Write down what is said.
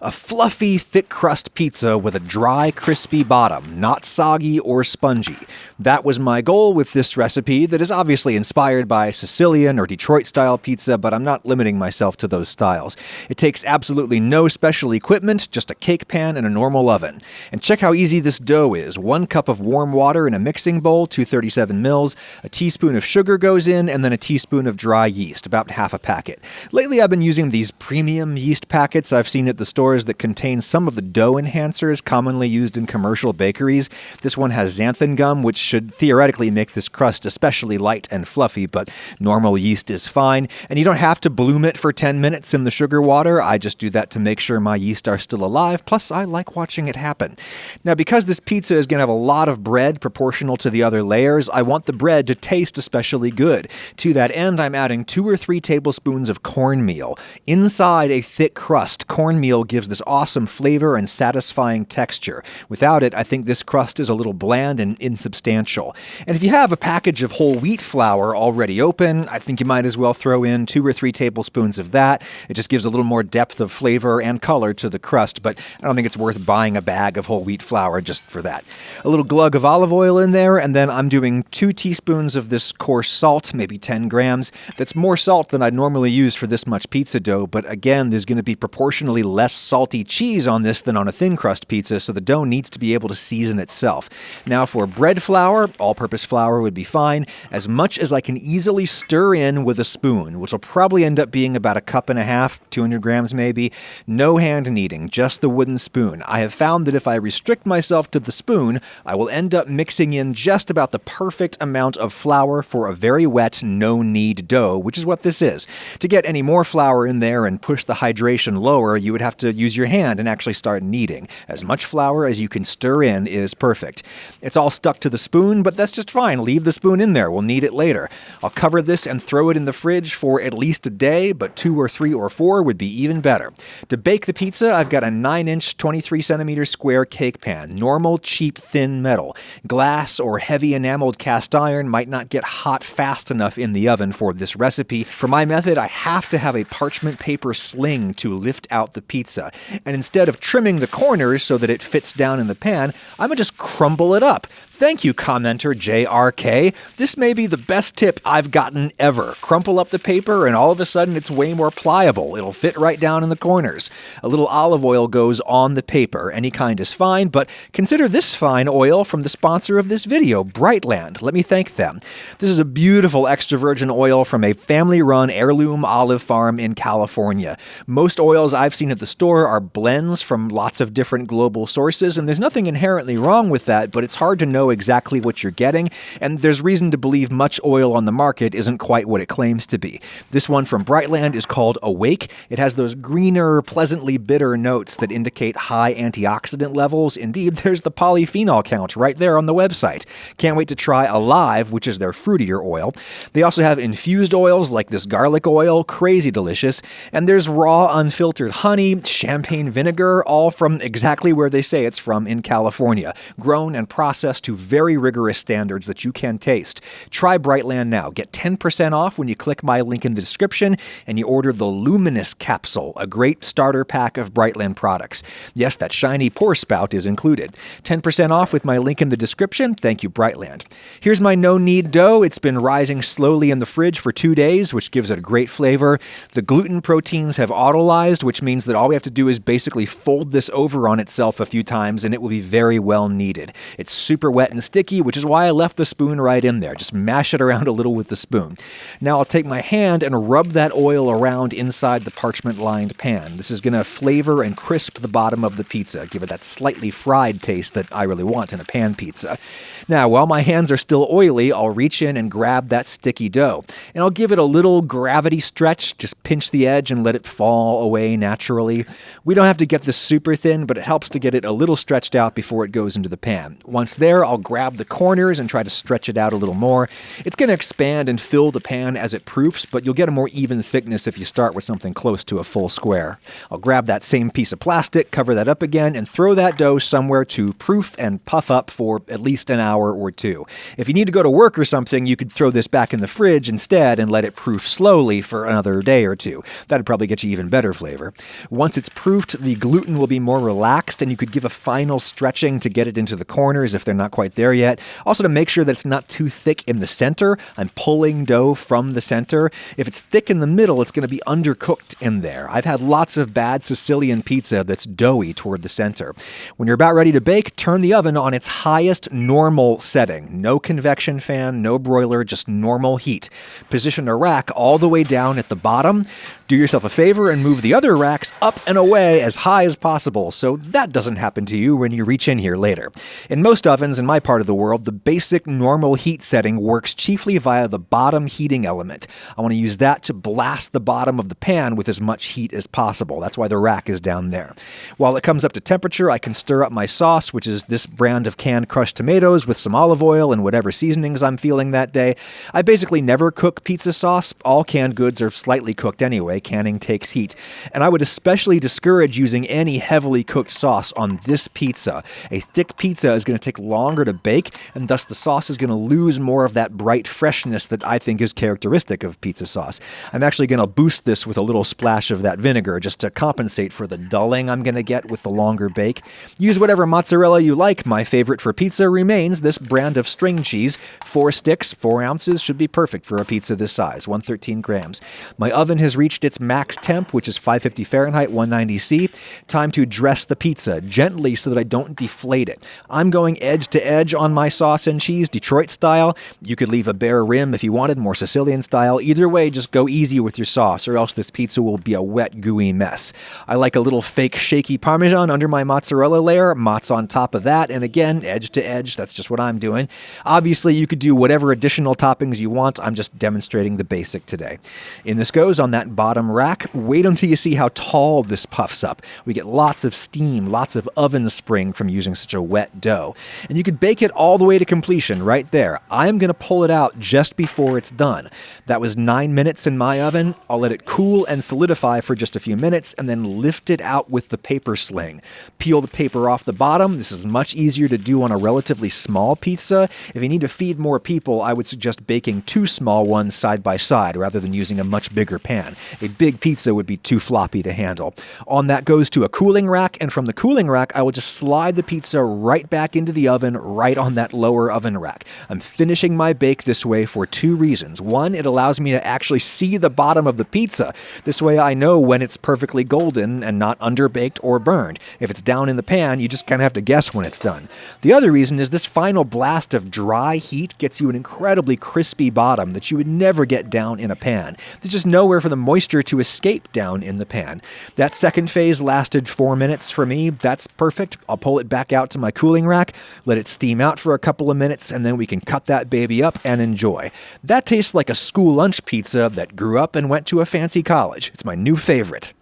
A fluffy, thick crust pizza with a dry, crispy bottom, not soggy or spongy. That was my goal with this recipe that is obviously inspired by Sicilian or Detroit-style pizza, but I'm not limiting myself to those styles. It takes absolutely no special equipment, just a cake pan and a normal oven. And check how easy this dough is. 1 cup of warm water in a mixing bowl, 237 mils, a teaspoon of sugar goes in, and then a teaspoon of dry yeast, about half a packet. Lately I've been using these premium yeast packets I've seen at the store that contain some of the dough enhancers commonly used in commercial bakeries. This one has xanthan gum, which should theoretically make this crust especially light and fluffy, but normal yeast is fine. And you don't have to bloom it for 10 minutes in the sugar water. I just do that to make sure my yeast are still alive, plus I like watching it happen. Now, because this pizza is going to have a lot of bread proportional to the other layers, I want the bread to taste especially good. To that end, I'm adding 2 or 3 tablespoons of cornmeal. Inside a thick crust, cornmeal gives this awesome flavor and satisfying texture. Without it, I think this crust is a little bland and insubstantial. And if you have a package of whole wheat flour already open, I think you might as well throw in 2 or 3 tablespoons of that. It just gives a little more depth of flavor and color to the crust, but I don't think it's worth buying a bag of whole wheat flour just for that. A little glug of olive oil in there, and then I'm doing 2 teaspoons of this coarse salt, maybe 10 grams. That's more salt than I'd normally use for this much pizza dough, but again, there's going to be proportionally less salty cheese on this than on a thin crust pizza, so the dough needs to be able to season itself. Now for bread flour, all-purpose flour would be fine, as much as I can easily stir in with a spoon, which will probably end up being about 1.5 cups, 200 grams maybe. No hand kneading, just the wooden spoon. I have found that if I restrict myself to the spoon, I will end up mixing in just about the perfect amount of flour for a very wet, no-knead dough, which is what this is. To get any more flour in there and push the hydration lower, you would have to use your hand and actually start kneading. As much flour as you can stir in is perfect. It's all stuck to the spoon, but that's just fine. Leave the spoon in there. We'll need it later. I'll cover this and throw it in the fridge for at least a day, but 2 or 3 or 4 would be even better. To bake the pizza, I've got a 9-inch, 23-centimeter square cake pan. Normal, cheap, thin metal. Glass or heavy enameled cast iron might not get hot fast enough in the oven for this recipe. For my method, I have to have a parchment paper sling to lift out the pizza. And instead of trimming the corners so that it fits down in the pan, I'm going to just crumble it up. Thank you, commenter JRK. This may be the best tip I've gotten ever. Crumple up the paper and all of a sudden it's way more pliable. It'll fit right down in the corners. A little olive oil goes on the paper. Any kind is fine, but consider this fine oil from the sponsor of this video, Brightland. Let me thank them. This is a beautiful extra virgin oil from a family-run heirloom olive farm in California. Most oils I've seen at the store are blends from lots of different global sources, and there's nothing inherently wrong with that, but it's hard to know exactly what you're getting, and there's reason to believe much oil on the market isn't quite what it claims to be. This one from Brightland is called Awake. It has those greener, pleasantly bitter notes that indicate high antioxidant levels. Indeed, there's the polyphenol count right there on the website. Can't wait to try Alive, which is their fruitier oil. They also have infused oils like this garlic oil, crazy delicious, and there's raw unfiltered honey, champagne vinegar, all from exactly where they say it's from in California, grown and processed to very rigorous standards that you can taste. Try Brightland now. Get 10% off when you click my link in the description and you order the Luminous Capsule, a great starter pack of Brightland products. Yes, that shiny pour spout is included. 10% off with my link in the description. Thank you, Brightland. Here's my no-knead dough. It's been rising slowly in the fridge for 2 days, which gives it a great flavor. The gluten proteins have autolyzed, which means that all we have to do is basically fold this over on itself a few times and it will be very well kneaded. It's super wet and sticky, which is why I left the spoon right in there. Just mash it around a little with the spoon. Now I'll take my hand and rub that oil around inside the parchment-lined pan. This is going to flavor and crisp the bottom of the pizza, give it that slightly fried taste that I really want in a pan pizza. Now, while my hands are still oily, I'll reach in and grab that sticky dough. And I'll give it a little gravity stretch, just pinch the edge and let it fall away naturally. We don't have to get this super thin, but it helps to get it a little stretched out before it goes into the pan. Once there, I'll I'll grab the corners and try to stretch it out a little more. It's going to expand and fill the pan as it proofs, but you'll get a more even thickness if you start with something close to a full square. I'll grab that same piece of plastic, cover that up again, and throw that dough somewhere to proof and puff up for at least an hour or two. If you need to go to work or something, you could throw this back in the fridge instead and let it proof slowly for another day or two. That'd probably get you even better flavor. Once it's proofed, the gluten will be more relaxed, and you could give a final stretching to get it into the corners if they're not quite there yet. Also, to make sure that it's not too thick in the center, I'm pulling dough from the center. If it's thick in the middle, it's going to be undercooked in there. I've had lots of bad Sicilian pizza that's doughy toward the center. When you're about ready to bake, turn the oven on its highest normal setting. No convection fan, no broiler, just normal heat. Position a rack all the way down at the bottom. Do yourself a favor and move the other racks up and away as high as possible so that doesn't happen to you when you reach in here later. In most ovens in my part of the world, the basic normal heat setting works chiefly via the bottom heating element. I want to use that to blast the bottom of the pan with as much heat as possible. That's why the rack is down there. While it comes up to temperature, I can stir up my sauce, which is this brand of canned crushed tomatoes with some olive oil and whatever seasonings I'm feeling that day. I basically never cook pizza sauce. All canned goods are slightly cooked anyway. Canning takes heat. And I would especially discourage using any heavily cooked sauce on this pizza. A thick pizza is going to take longer to bake, and thus the sauce is going to lose more of that bright freshness that I think is characteristic of pizza sauce. I'm actually going to boost this with a little splash of that vinegar just to compensate for the dulling I'm going to get with the longer bake. Use whatever mozzarella you like. My favorite for pizza remains this brand of string cheese. 4 sticks, 4 ounces should be perfect for a pizza this size, 113 grams. My oven has reached its max temp, which is 550 Fahrenheit, 190 C. Time to dress the pizza gently so that I don't deflate it. I'm going edge to edge on my sauce and cheese, Detroit style. You could leave a bare rim if you wanted, more Sicilian style. Either way, just go easy with your sauce or else this pizza will be a wet, gooey mess. I like a little fake shaky parmesan under my mozzarella layer, mozz on top of that, and again, edge to edge. That's just what I'm doing. Obviously, you could do whatever additional toppings you want. I'm just demonstrating the basic today. In this goes on that bottom rack. Wait until you see how tall this puffs up. We get lots of steam, lots of oven spring from using such a wet dough. And you could bake it all the way to completion right there. I'm going to pull it out just before it's done. That was 9 minutes in my oven. I'll let it cool and solidify for just a few minutes and then lift it out with the paper sling. Peel the paper off the bottom. This is much easier to do on a relatively small pizza. If you need to feed more people, I would suggest baking 2 small ones side by side rather than using a much bigger pan. A big pizza would be too floppy to handle. On that goes to a cooling rack, and from the cooling rack, I will just slide the pizza right back into the oven, right on that lower oven rack. I'm finishing my bake this way for 2 reasons. One, it allows me to actually see the bottom of the pizza. This way I know when it's perfectly golden and not underbaked or burned. If it's down in the pan, you just kind of have to guess when it's done. The other reason is this final blast of dry heat gets you an incredibly crispy bottom that you would never get down in a pan. There's just nowhere for the moisture to escape down in the pan. That second phase lasted 4 minutes for me. That's perfect. I'll pull it back out to my cooling rack, let it steam out for a couple of minutes, and then we can cut that baby up and enjoy. That tastes like a school lunch pizza that grew up and went to a fancy college. It's my new favorite.